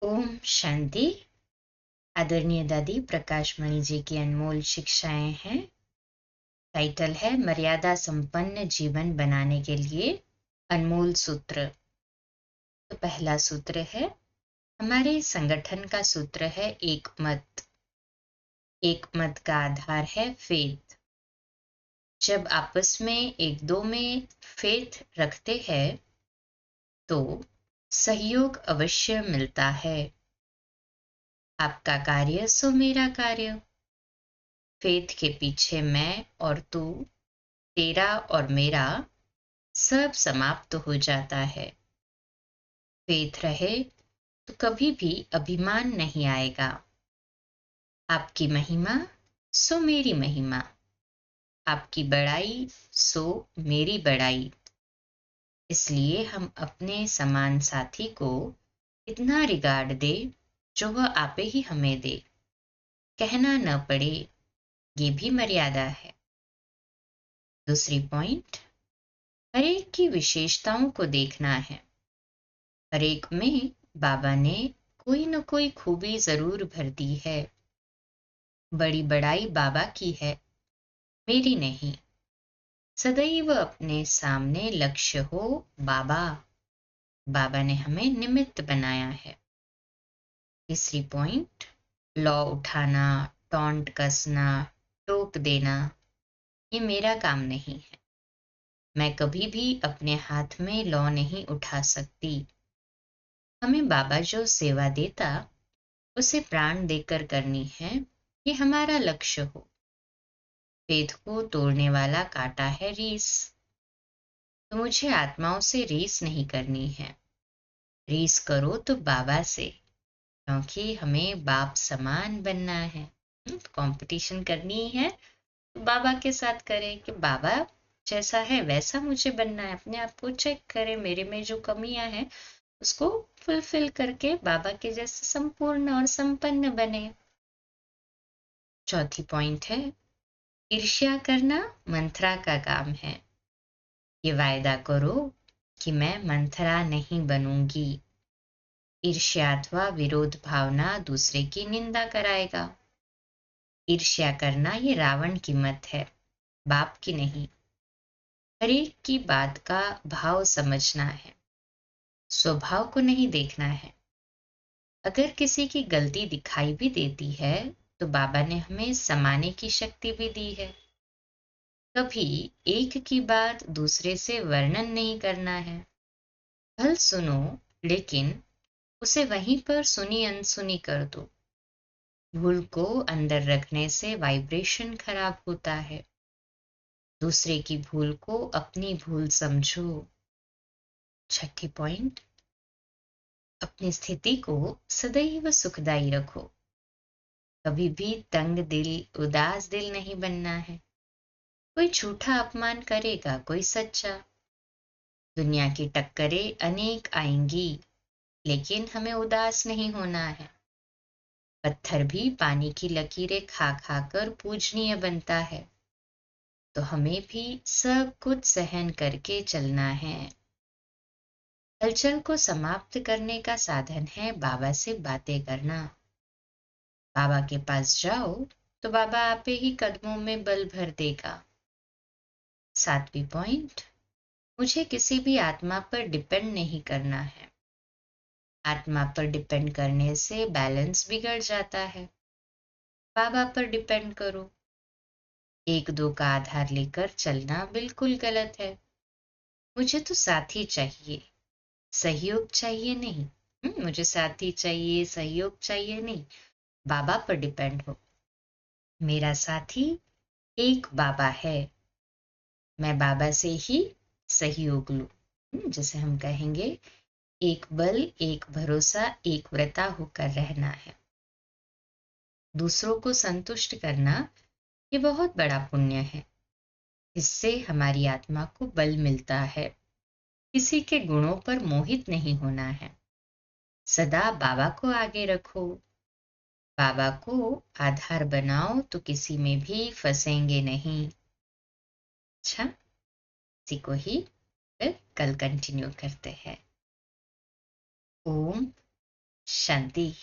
ओम शांति। आदरणीय दादी प्रकाश मणि जी की अनमोल शिक्षाएं हैं। टाइटल है मर्यादा संपन्न जीवन बनाने के लिए अनमोल सूत्र। तो पहला सूत्र है, हमारे संगठन का सूत्र है एक मत। एक मत का आधार है फेथ। जब आपस में एक दो में फेथ रखते हैं तो सहयोग अवश्य मिलता है। आपका कार्य सो मेरा कार्य। फेथ के पीछे मैं और तू, तेरा और मेरा सब समाप्त हो जाता है। फेथ रहे तो कभी भी अभिमान नहीं आएगा। आपकी महिमा सो मेरी महिमा, आपकी बड़ाई सो मेरी बड़ाई। इसलिए हम अपने समान साथी को इतना रिगार्ड दे जो वह आपे ही हमें दे। कहना न पड़े, ये भी मर्यादा है। दूसरी पॉइंट, हर एक की विशेषताओं को देखना है। हर एक में बाबा ने कोई न कोई खूबी जरूर भर दी है। बड़ी बड़ाई बाबा की है, मेरी नहीं। सदैव अपने सामने लक्ष्य हो बाबा। बाबा ने हमें निमित्त बनाया है। तीसरी पॉइंट, लॉ उठाना, टॉन्ट कसना, टोक देना, ये मेरा काम नहीं है। मैं कभी भी अपने हाथ में लॉ नहीं उठा सकती। हमें बाबा जो सेवा देता उसे प्राण देकर करनी है, ये हमारा लक्ष्य हो। वेद को तोड़ने वाला काटा है रीस, तो मुझे आत्माओं से रीस नहीं करनी है। रीस करो तो बाबा से, क्योंकि हमें बाप समान बनना है। कंपटीशन करनी है तो बाबा के साथ करें कि बाबा जैसा है वैसा मुझे बनना है। अपने आप को चेक करें, मेरे में जो कमियां हैं उसको फुलफिल करके बाबा के जैसे संपूर्ण और संपन्न बने। चौथी पॉइंट है, ईर्ष्या करना मंथरा का काम है। ये वायदा करो कि मैं मंथरा नहीं बनूंगी। ईर्ष्या अथवा विरोध भावना दूसरे की निंदा कराएगा। ईर्ष्या करना ये रावण की मत है, बाप की नहीं। हर एक की बात का भाव समझना है, स्वभाव को नहीं देखना है। अगर किसी की गलती दिखाई भी देती है तो बाबा ने हमें समाने की शक्ति भी दी है। कभी एक की बात दूसरे से वर्णन नहीं करना है। भल सुनो, लेकिन उसे वहीं पर सुनी अनसुनी कर दो। भूल को अंदर रखने से वाइब्रेशन खराब होता है। दूसरे की भूल को अपनी भूल समझो। छठी पॉइंट, अपनी स्थिति को सदैव सुखदाई रखो। कभी भी तंग दिल, उदास दिल नहीं बनना है। कोई झूठा अपमान करेगा, कोई सच्चा। दुनिया की टक्करें अनेक आएंगी, लेकिन हमें उदास नहीं होना है। पत्थर भी पानी की लकीरें खा खा कर पूजनीय बनता है, तो हमें भी सब कुछ सहन करके चलना है। हलचल को समाप्त करने का साधन है बाबा से बातें करना। बाबा के पास जाओ तो बाबा आपे ही कदमों में बल भर देगा। सातवीं पॉइंट, मुझे किसी भी आत्मा पर डिपेंड नहीं करना है। आत्मा पर डिपेंड करने से बैलेंस बिगड़ जाता है। बाबा पर डिपेंड करो। एक दो का आधार लेकर चलना बिल्कुल गलत है। मुझे तो साथी चाहिए, सहयोग चाहिए नहीं। मुझे साथी चाहिए, सहयोग चाहिए नहीं। बाबा पर डिपेंड हो। मेरा साथी एक बाबा है, मैं बाबा से ही सहयोग लूं। जैसे हम कहेंगे, एक बल, एक भरोसा, एक व्रता होकर रहना है। दूसरों को संतुष्ट करना ये बहुत बड़ा पुण्य है। इससे हमारी आत्मा को बल मिलता है। किसी के गुणों पर मोहित नहीं होना है। सदा बाबा को आगे रखो। बाबा को आधार बनाओ तो किसी में भी फंसेंगे नहीं। अच्छा, इसी को ही फिर कल कंटिन्यू करते हैं। ओम शांति।